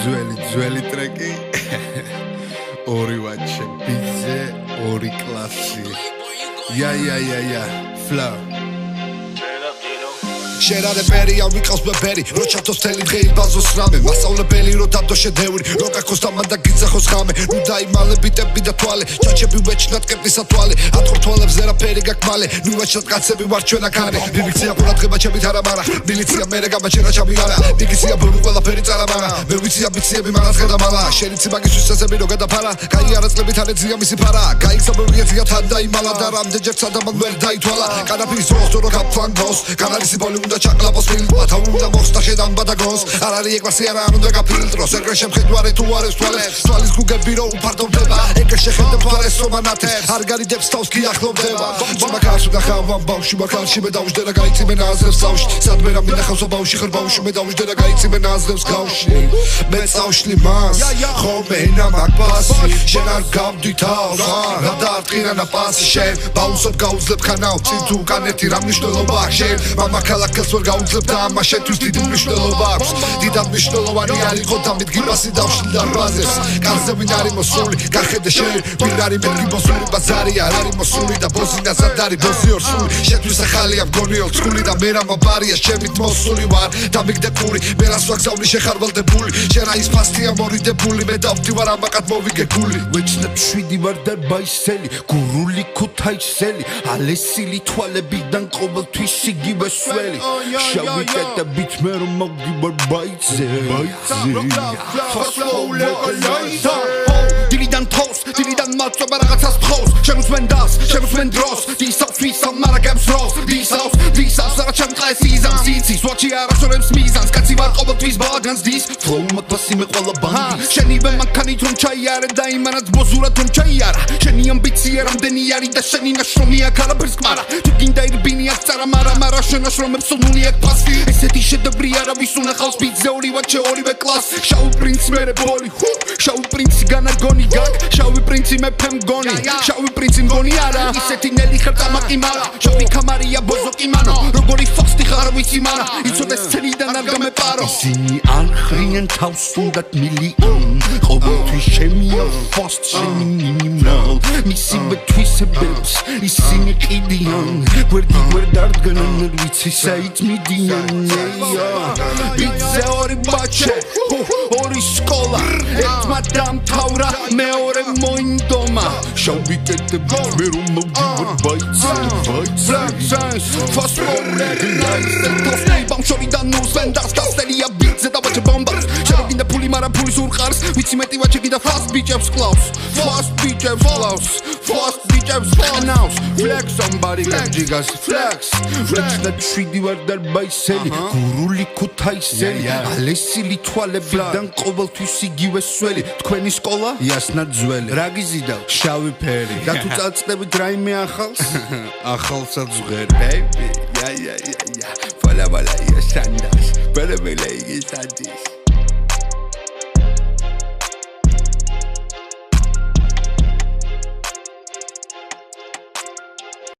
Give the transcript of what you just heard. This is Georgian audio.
ძველი ტრეკი ორი ვაჩე ბიძე ორი კლასი Ja, flow შერარებელი ან ვიყავს ბებერი რო ჩათოს თელი დღეი ბაზოს რამე მასწავლებელი რო დადო შედევრი რო გაქოს დამანდა გიძახოს ხამე ნუ დაიმალები ტები და თვალე ჩაჩები ვეჩნად კეპის ათვალე ატყორ თვალებს ზერაფერი გაკმალე ნუ ვეჩნად კაცები ვარ ჩვენ აქ არის მილიცია ყურადღება ჩემით არა მარა მილიცია მერე გამაჩერა ჩამი არა მიგიცია ბოლო ყველაფერი წარამარა მე ვიცი ამბიციები მანაც გადამალა შენიცი მაგის ვისწრები რო გადაფარა კაი არაწლებით არეძია მისი ფარა გაიქცაბებიეთია თან დაიმალა და რამდენჯერ სადამან ვერ დაითვალა კანაფის ზოხტო რო გაფლანგოს კანალისი ბოლი უნდა ჩაკლაპოს ფილმად უნდა მოხსნა შედამბა და გონს არ არის ეკვასი არა უნდა გაფილტროს ეგრე შემხედვარე თუ არის თვალის გუგები რო უფარდოვდება ეგრე შეხედებ თვალეს რომ ანათებს არ გარიდებს თავს კი ახლოვდება მაგას უნდა ხავამ ბავში მაგალში მე დავждე და გაიწიმე ნაზრებს სავში სადმე რა მინახავს ბავში ხარ ბავში მე დავждე და გაიწიმე ნაზრებს გავში მე წავშლი მას ხოლმე ენა მაგბასი შენ არ გავდი თავს რა დაარტყირანა პასი შენ ბაუნსობ გაუძლებ ხანაო წინ თუ კანეთი რა მნიშვნელობა აქვს შენ მამა ქალაქელს ვერ გაუძლებ და ამას შეთვის დიდი მნიშვნელობა აქვს დიდად მნიშვნელოვანი არ იყო დამიდგი მასი დავშლი დარბაზებს კარზე ვინ არის მოსული გახედე შენ ვინ არის მეთქი მოსული ბაზარი არ არის მოსული და ბოზინას არ არის ბოზი ორსული შეთვის ახალია მგონიო ცული და მე რა მაბარია შემით მოსული ვარ დამიგდებული მე რას ვაგზავნი შეხარვალდებული შენ რა ის ფასტია მორიდებული მე დავდივარ ამაკად მოვიგე გული ვეჩნებ შვიდი ვარ და ბაისელი გურული ქუთაისელი ალესილი თვალებიდან ყოველთვის იგივე სველი შავი კეტებით მე რომ მოგიბარ ბაიცე დილიდან თავს დილიდან მაწობა რაღაცას თხოვს შემოსმენ დას შემოსმენ დროს დისავს ვისავ მარაგებს დროს დისავს არა ჩემყეს იზამს იცის ვაჩი არასწორებს მიზანს კაცი ვარ ყოველთვის ბალაგანს დის ფლოუ მაგბასი მე ყველა ბანდის შენივე მანქანით რომ ჩაიარე და იმანაც ბოზურად რომ ჩაიარა შენი ამბიცია რამდენი არის და შენი ნაშრომი აქ არაფერს კმარა თუ გინდა ირბინი აქ წარა მარა შენ ნაშრომებს უნული აქ ფასი ესეთი შედევრი არავის უნახავს ბიძე ორი ვაჩე ორივე კლასი შავი პრინცი მერე ბოლი შავი პრინცი განაგონი გაკ შავი პრინცი მეფე მგონი შავი პრინცი მგონი არა ისეთი ნელი ხარ წამაკი მარა შავი კამარია ბოზოკი მანო როგორი ფოსტი ხარ ვიცი მარა იცოდეს სცენიდან არ გამეპარო ისინი არ ხრიან თავს უნდათ მილიონი ყოველთვის შემია ფოსტ შენი მინიმალ მისივე თვისებებს ისინი ყიდიან გვერდ დარდგნენ ვიცი საით მიდიან ბიძე ორი ბაჩე ორი სკოლა ერთმა დამთავრა მეორე მოინდომა შავი კეტები მე რომ მოვდივარ ბაიცე ფასმოულერი ნაისე ბამშორიდან ნუსვენ დასკასტელია ბიძე და ბაჩე ბომბას შევგინდა ფული მარა ფულის ურყარს ვიცი მეტი ვაჩე გინდა ფასტ ბიჭებს კლავს fast bitches now flex somebody got jigas flex that შვიდი ვარ და ბაისელი გურული ქუთაისელი ალესილი თვალებიდან ყოველთვის იგივე სველი თქვენი სკოლა იასნა ძველი რა გიზიდავ შავი ფერი და თუ წაწდებით რაიმე ახალსაც ვღერ baby ja voila ia sandas pero me leí santis